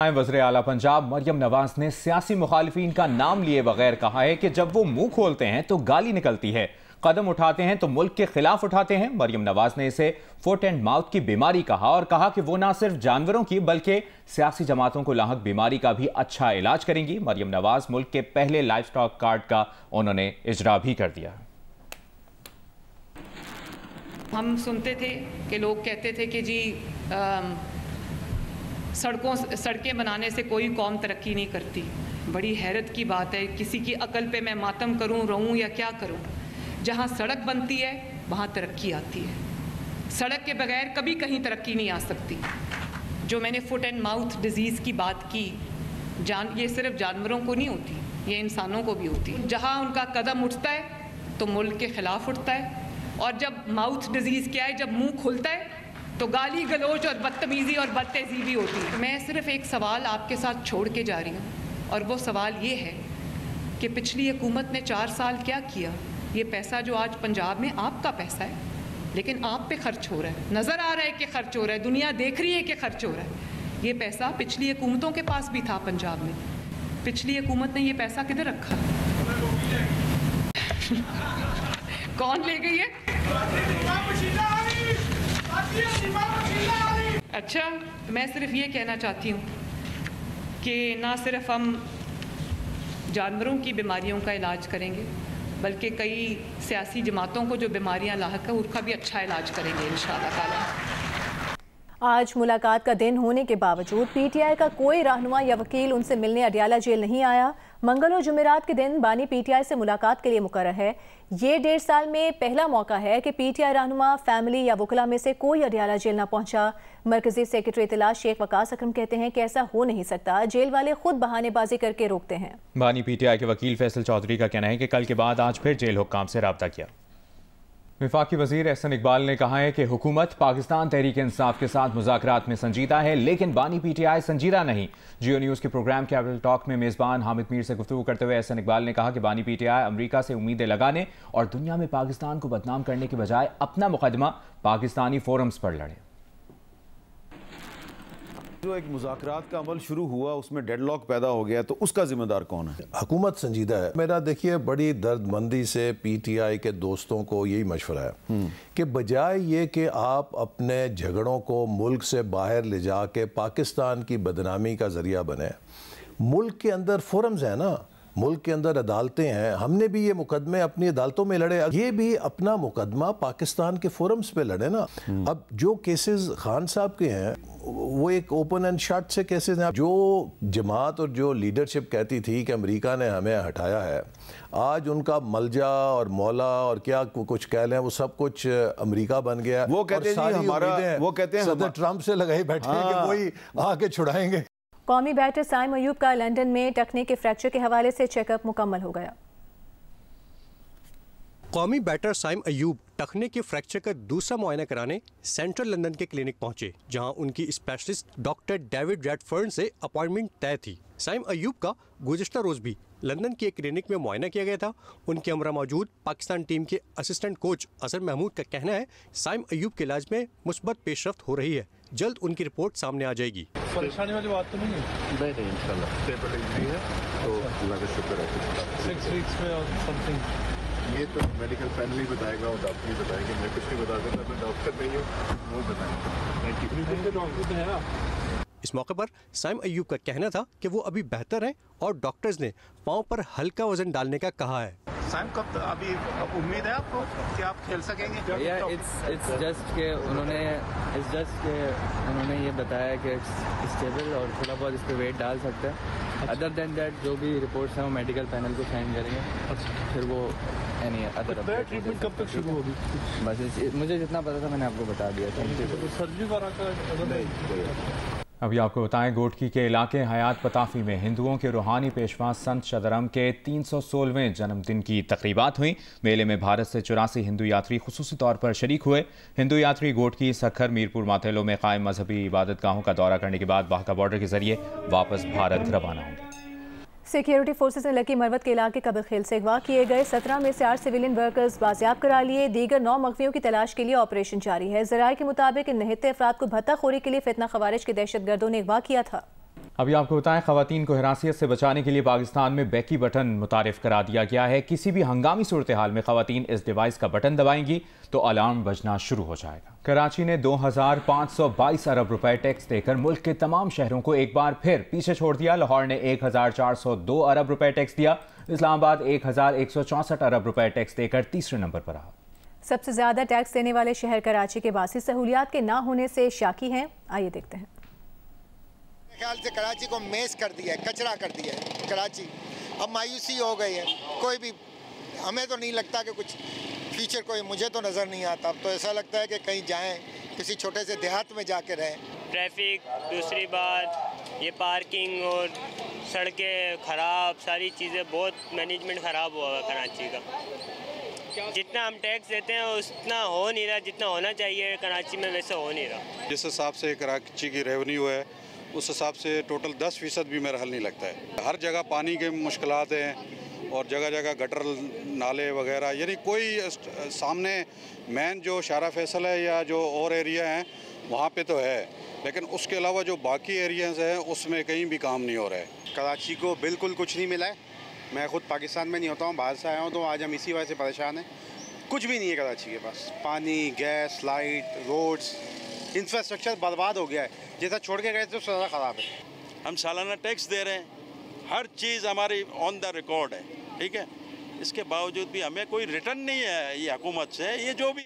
वज़ीर आला पंजाब मरियम नवाज ने सियासी मुखालिफिन का नाम लिए बगैर कहा है कि जब वो मुंह खोलते हैं तो गाली निकलती है, कदम उठाते हैं तो मुल्क के खिलाफ उठाते हैं। मरियम नवाज ने इसे फुट एंड माउथ की बीमारी कहा और कहा कि वो ना सिर्फ जानवरों की बल्कि सियासी जमातों को लाहक बीमारी का भी अच्छा इलाज करेंगी। मरियम नवाज मुल्क के पहले लाइफ स्टॉक कार्ड का उन्होंने इजरा भी कर दिया। हम सुनते थे कि लोग कहते थे कि जी सड़कें बनाने से कोई कौम तरक्की नहीं करती। बड़ी हैरत की बात है, किसी की अकल पे मैं मातम करूं, रहूं या क्या करूं। जहां सड़क बनती है वहां तरक्की आती है। सड़क के बगैर कभी कहीं तरक्की नहीं आ सकती। जो मैंने फुट एंड माउथ डिजीज़ की बात की, ये सिर्फ जानवरों को नहीं होती, ये इंसानों को भी होती है। जहाँ उनका कदम उठता है तो मुल्क के खिलाफ उठता है। और जब माउथ डिजीज़ क्या है, जब मुँह खुलता है तो गाली गलोच और बदतमीज़ी और बदतहज़ीबी होती है। मैं सिर्फ एक सवाल आपके साथ छोड़ के जा रही हूँ और वो सवाल ये है कि पिछली हुकूमत ने 4 साल क्या किया। ये पैसा जो आज पंजाब में आपका पैसा है, लेकिन आप पे खर्च हो रहा है, नज़र आ रहा है कि खर्च हो रहा है, दुनिया देख रही है कि खर्च हो रहा है। ये पैसा पिछली हुकूमतों के पास भी था पंजाब में। पिछली हुकूमत ने ये पैसा किधर रखा? कौन ले गई है? अच्छा, मैं सिर्फ ये कहना चाहती हूँ कि ना सिर्फ हम जानवरों की बीमारियों का इलाज करेंगे, बल्कि कई सियासी जमातों को जो बीमारियां लाहक है उसका भी अच्छा इलाज करेंगे इंशाअल्लाह ताला। आज मुलाकात का दिन होने के बावजूद पीटीआई का कोई रहनुमा या वकील उनसे मिलने अडियाला जेल नहीं आया। मंगल और जुमेरात के दिन बानी पीटीआई से मुलाकात के लिए मुकर्रर है। ये 1.5 साल में पहला मौका है कि पीटीआई रहनुमा, फैमिली या वकला में से कोई अडियाला जेल न पहुंचा। मरकजी सेक्रेटरी इत्तलात शेख वकास अकरम कहते हैं कि ऐसा हो नहीं सकता, जेल वाले खुद बहानेबाजी करके रोकते हैं। बानी पीटीआई के वकील फैसल चौधरी का कहना है कि कल के बाद आज फिर जेल हुक्काम से राब्ता किया। वफाकी वजीर एहसन इकबाल ने कहा है कि हुकूमत पाकिस्तान तहरीक इंसाफ के साथ मुज़ाकरात में संजीदा है, लेकिन बानी पीटीआई संजीदा नहीं। जियो न्यूज़ के प्रोग्राम कैपिटल टॉक में मेज़बान हामिद मीर से गुफ्तगू करते हुए एहसन इकबाल ने कहा कि बानी पीटीआई अमरीका से उम्मीदें लगाने और दुनिया में पाकिस्तान को बदनाम करने के बजाय अपना मुकदमा पाकिस्तानी फोरम्स पर लड़े। जो एक मुज़ाकरात का अमल शुरू हुआ उसमें डेडलॉक पैदा हो गया, तो उसका जिम्मेदार कौन है? हुकूमत संजीदा है। मेरा देखिए बड़ी दर्दमंदी से पीटीआई के दोस्तों को यही मशवरा है कि बजाय ये कि आप अपने झगड़ों को मुल्क से बाहर ले जाके पाकिस्तान की बदनामी का जरिया बने, मुल्क के अंदर फोरम्स हैं ना, मुल्क के अंदर अदालतें हैं। हमने भी ये मुकदमे अपनी अदालतों में लड़े, ये भी अपना मुकदमा पाकिस्तान के फोरम्स पे लड़े ना। अब जो केसेस खान साहब के हैं वो एक ओपन एंड शट से केसेस हैं। जो जमात और जो लीडरशिप कहती थी कि अमेरिका ने हमें हटाया है, आज उनका मलजा और मौला और क्या कुछ कह लें, वो सब कुछ अमेरिका बन गया। वो कहते हैं हमारा, वो कहते हैं सदर ट्रंप से लगाए बैठे हैं कि वही आके छुड़ाएंगे। कौमी बैटर साइम अयूब का लंदन में टखने के फ्रैक्चर के हवाले से चेकअप मुकम्मल हो गया। कौमी बैटर साइम अयूब टखने के फ्रैक्चर का दूसरा मुआयना कराने सेंट्रल लंदन के क्लिनिक पहुंचे, जहां उनकी स्पेशलिस्ट डॉक्टर डेविड रेडफर्न से अपॉइंटमेंट तय थी। साइम अयूब का गुज़िश्ता रोज भी लंदन की एक क्लिनिक में मुआयना किया गया था। उनके हमरा मौजूद पाकिस्तान टीम के असिस्टेंट कोच अजहर महमूद का कहना है साइम अयूब के इलाज में मुस्बत पेशरफ्त हो रही है, जल्द उनकी रिपोर्ट सामने आ जाएगी। परेशानी वाली बात तो नहीं है? नहीं इंशाल्लाह स्टेबल इंजरी है, तो अल्लाह का शुक्र है। 6 वीक्स में और समथिंग ये तो मेडिकल पैनल ही बताएगा और डॉक्टर ही बताएंगे, मैं कुछ नहीं बता सकता, मैं डॉक्टर नहीं हूँ, वो बताएंगे। Thank you. डॉक्टर है ना। इस मौके पर साइम अयूब का कहना था कि वो अभी बेहतर हैं और डॉक्टर्स ने पाँव पर हल्का वजन डालने का कहा है। साइम कब अभी उम्मीद है आपको कि आप खेल सकेंगे? इट्स जस्ट के उन्होंने ये बताया कि स्टेबल और थोड़ा बहुत इस पर वेट डाल सकते हैं। अदर देन दैट जो भी रिपोर्ट्स हैं वो मेडिकल पैनल को साइन करेंगे, फिर वो ट्रीटमेंट कब तक शुरू होगी? बस मुझे जितना पता था मैंने आपको बता दिया। सर्जरी का अभी आपको बताएं, गोटकी के इलाके हयात पताफी में हिंदुओं के रूहानी पेशवा संत शदरम के 316वें जन्मदिन की तकरीबात हुई। मेले में भारत से 84 हिंदू यात्री खुसूसी तौर पर शरीक हुए। हिंदू यात्री गोटकी, सखर, मीरपुर, माथेलो में कायम मजहबी इबादत गाहों का दौरा करने के बाद वाहका बॉर्डर के जरिए वापस भारत रवाना होंगे। सिक्योरिटी फोर्सेस ने लकी मरवत के इलाके कबल खेल से अगवा किए गए 17 में से 8 सिविलियन वर्कर्स बाजियाब करा लिए। दीगर 9 मख्फियों की तलाश के लिए ऑपरेशन जारी है। ज़राए के मुताबिक इन निहत्ते अफराद को भत्ताखोरी के लिए फितना खवारिज के दहशत गर्दों ने अगवा किया था। अभी आपको बताएं, खवातीन को हिरासत से बचाने के लिए पाकिस्तान में बैकी बटन मुतारिफ करा दिया गया है। किसी भी हंगामी सूरत हाल में खवातीन इस डिवाइस का बटन दबाएंगी तो अलार्म बजना शुरू हो जाएगा। कराची ने 2522 अरब रुपए टैक्स देकर मुल्क के तमाम शहरों को एक बार फिर पीछे छोड़ दिया। लाहौर ने 1402 अरब रुपए टैक्स दिया। इस्लामाबाद 1164 अरब रुपए टैक्स देकर तीसरे नंबर पर रहा। सबसे ज्यादा टैक्स देने वाले शहर कराची के बासी सहूलियात के ना होने से शाकी हैं। आइए देखते हैं। ख्याल से कराची को मेस कर दिया है, कचरा कर दिया है कराची। अब मायूसी हो गई है। कोई भी हमें तो नहीं लगता कि कुछ फ्यूचर कोई मुझे तो नज़र नहीं आता। अब तो ऐसा लगता है कि कहीं जाएं, किसी छोटे से देहात में जाके रहें। ट्रैफिक, दूसरी बात ये पार्किंग और सड़कें ख़राब, सारी चीज़ें, बहुत मैनेजमेंट ख़राब हुआ है कराची का। जितना हम टैक्स देते हैं उतना हो नहीं रहा, जितना होना चाहिए कराची में वैसे हो नहीं रहा। जिस हिसाब से कराची की रेवेन्यू है उस हिसाब से टोटल 10% भी मेरा हल नहीं लगता है। हर जगह पानी के मुश्किलात हैं और जगह जगह गटर नाले वगैरह, यानी कोई सामने मेन जो शारा फैसल है या जो और एरिया हैं वहाँ पे तो है, लेकिन उसके अलावा जो बाकी एरियाज़ हैं उसमें कहीं भी काम नहीं हो रहा है। कराची को बिल्कुल कुछ नहीं मिला है। मैं खुद पाकिस्तान में नहीं होता हूँ, बाहर से आया हूँ, तो आज हम इसी वजह से परेशान हैं। कुछ भी नहीं है कराची के पास। पानी, गैस, लाइट, रोड्स, इंफ्रास्ट्रक्चर बर्बाद हो गया है। जैसा छोड़ के गए तो ज़्यादा ख़राब है। हम सालाना टैक्स दे रहे हैं, हर चीज़ हमारी ऑन द रिकॉर्ड है, ठीक है। इसके बावजूद भी हमें कोई रिटर्न नहीं है ये हुकूमत से। ये जो भी